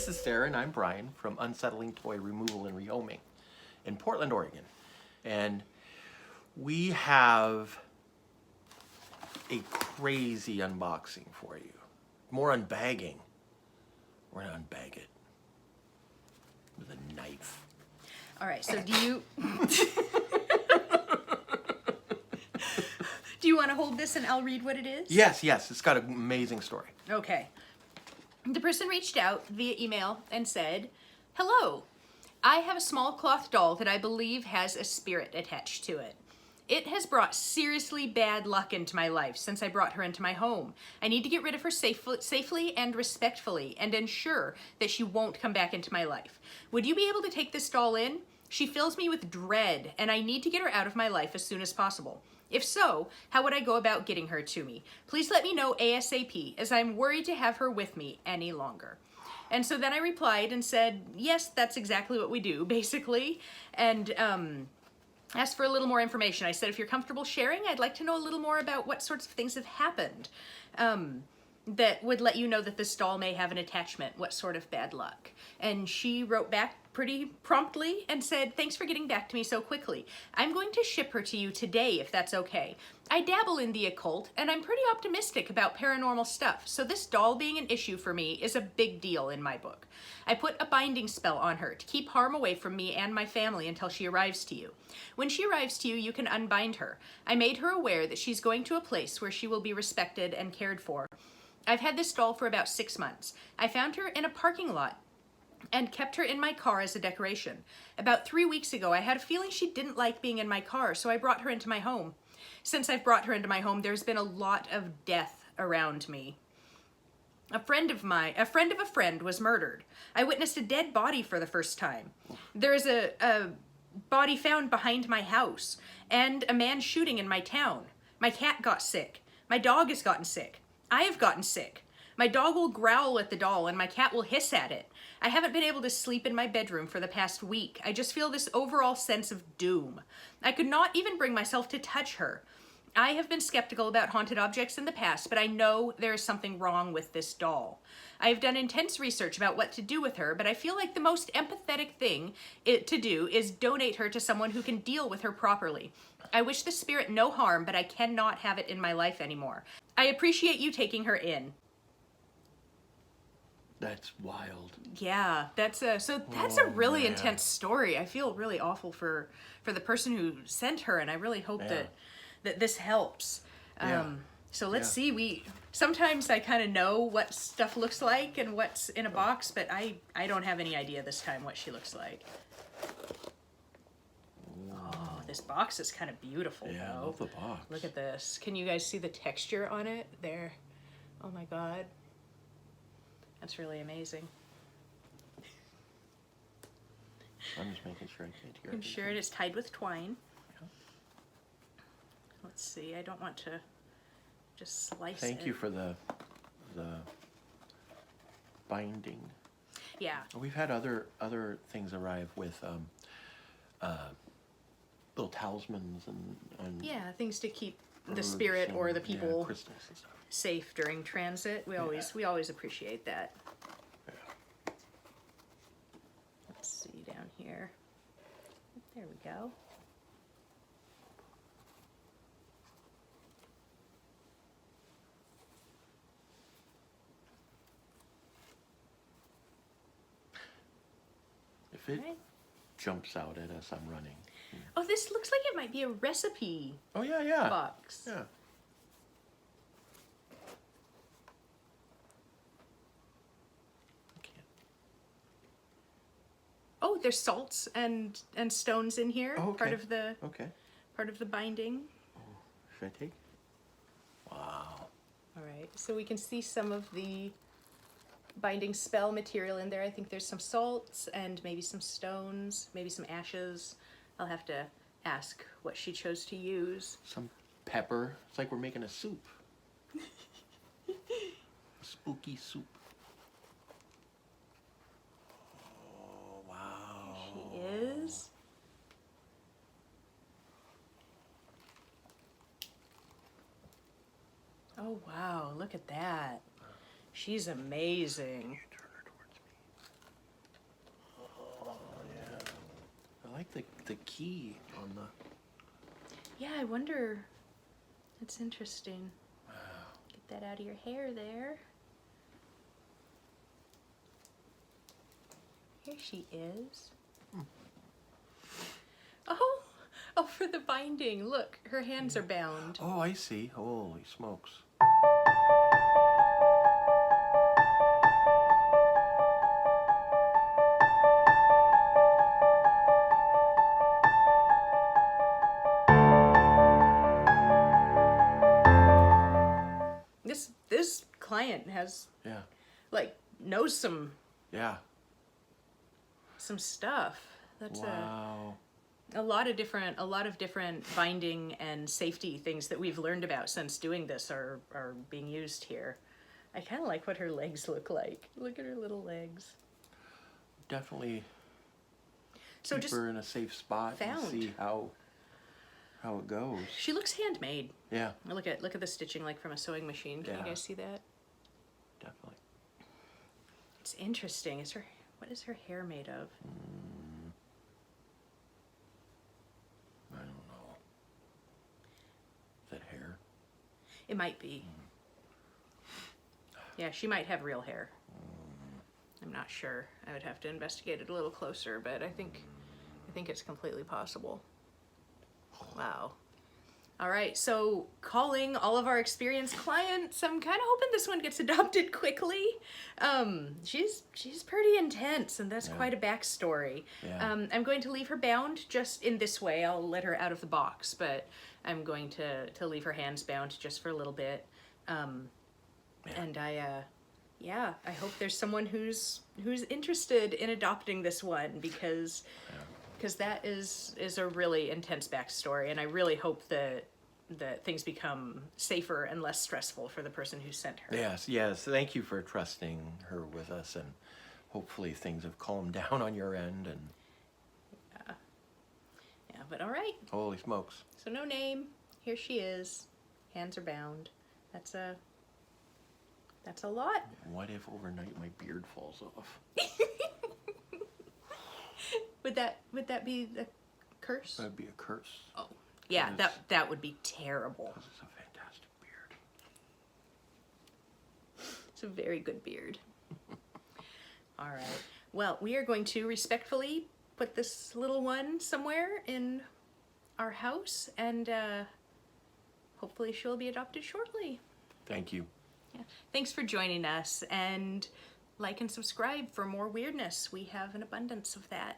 This is Sarah and I'm Brian from Unsettling Toy Removal and Rehoming in Portland, Oregon. And we have a crazy unboxing for you. More unbagging. We're gonna unbag it with a knife. All right, so do you do you want to hold this and I'll read what it is? Yes, it's got an amazing story. Okay. The person reached out via email and said, "Hello, I have a small cloth doll that I believe has a spirit attached to it. It has brought seriously bad luck into my life since I brought her into my home. I need to get rid of her safely and respectfully and ensure that she won't come back into my life. Would you be able to take this doll in? She fills me with dread and I need to get her out of my life as soon as possible. If so, how would I go about getting her to me? Please let me know ASAP, as I'm worried to have her with me any longer." And so then I replied and said, yes, that's exactly what we do, basically. And asked for a little more information. I said, if you're comfortable sharing, I'd like to know a little more about what sorts of things have happened that would let you know that this doll may have an attachment, what sort of bad luck. And she wrote back pretty promptly and said, thanks for getting back to me so quickly. I'm going to ship her to you today if that's okay. I dabble in the occult and I'm pretty optimistic about paranormal stuff, so this doll being an issue for me is a big deal in my book. I put a binding spell on her to keep harm away from me and my family until she arrives to you. When she arrives to you, you can unbind her. I made her aware that she's going to a place where she will be respected and cared for. I've had this doll for about 6 months. I found her in a parking lot and kept her in my car as a decoration. About 3 weeks ago, I had a feeling she didn't like being in my car, so I brought her into my home. Since I've brought her into my home, there's been a lot of death around me. A friend of a friend was murdered. I witnessed a dead body for the first time. There is a body found behind my house, and a man shooting in my town. My cat got sick. My dog has gotten sick. I have gotten sick. My dog will growl at the doll and my cat will hiss at it. I haven't been able to sleep in my bedroom for the past week. I just feel this overall sense of doom. I could not even bring myself to touch her. I have been skeptical about haunted objects in the past, but I know there is something wrong with this doll. I have done intense research about what to do with her, but I feel like the most empathetic thing to do is donate her to someone who can deal with her properly. I wish the spirit no harm, but I cannot have it in my life anymore. I appreciate you taking her in. That's wild. Yeah, that's a really intense story. I feel really awful for the person who sent her, and I really hope that this helps. So let's see. Sometimes I kind of know what stuff looks like and what's in a box, but I don't have any idea this time what she looks like. Oh, this box is kind of beautiful, though. I love the box. Look at this. Can you guys see the texture on it? There. Oh my God. That's really amazing. I'm just making sure I can't hear it. I'm sure it is tied with twine. Yeah. Let's see. I don't want to just slice it. Thank you for the binding. Yeah. We've had other things arrive with little talismans and yeah, things to keep the spirit or the people crystals and stuff safe during transit. We always appreciate that. Yeah. Let's see down here. There we go. If it jumps out at us, I'm running. Oh, this looks like it might be a recipe. Oh yeah. Box. Yeah. Oh, there's salts and stones in here. Oh, okay. Part of the binding. Oh, should I take? Wow. All right, so we can see some of the binding spell material in there. I think there's some salts and maybe some stones, maybe some ashes. I'll have to ask what she chose to use. Some pepper. It's like we're making a soup. A spooky soup. Oh, wow. She is. Oh, wow. Look at that. She's amazing. Turn her towards me. the key on the... Yeah, I wonder. That's interesting. Get that out of your hair there. Here she is. Oh, for the binding. Look, her hands are bound. Oh, I see. Holy smokes. This client has Yeah. like knows some Yeah. stuff. That's Wow. a lot of different binding and safety things that we've learned about since doing this are being used here. I kind of like what her legs look like. Look at her little legs. Definitely So keep just her in a safe spot found. and see how it goes. she looks handmade. Yeah, Look at the stitching like from a sewing machine. Can you Yeah. guys see that? definitely. It's interesting. What is her hair made of? I don't know. Is that hair? It might be. Yeah, she might have real hair. I'm not sure. I would have to investigate it a little closer, but I think it's completely possible. Wow. All right, so calling all of our experienced clients, I'm kind of hoping this one gets adopted quickly. She's pretty intense, and that's quite a backstory. Yeah. I'm going to leave her bound just in this way. I'll let her out of the box, but I'm going to leave her hands bound just for a little bit. And I hope there's someone who's interested in adopting this one because that is a really intense backstory, and I really hope that things become safer and less stressful for the person who sent her. Yes. Thank you for trusting her with us, and hopefully things have calmed down on your end. And Yeah, but all right. holy smokes. So no name. Here she is. Hands are bound. That's a lot. What if overnight my beard falls off? Would that be the curse? That'd be a curse. Oh, yeah. Because- That would be terrible. Because it's a fantastic beard. It's a very good beard. All right. Well, we are going to respectfully put this little one somewhere in our house, and hopefully she'll be adopted shortly. Thank you. Yeah. Thanks for joining us, and like and subscribe for more weirdness. We have an abundance of that.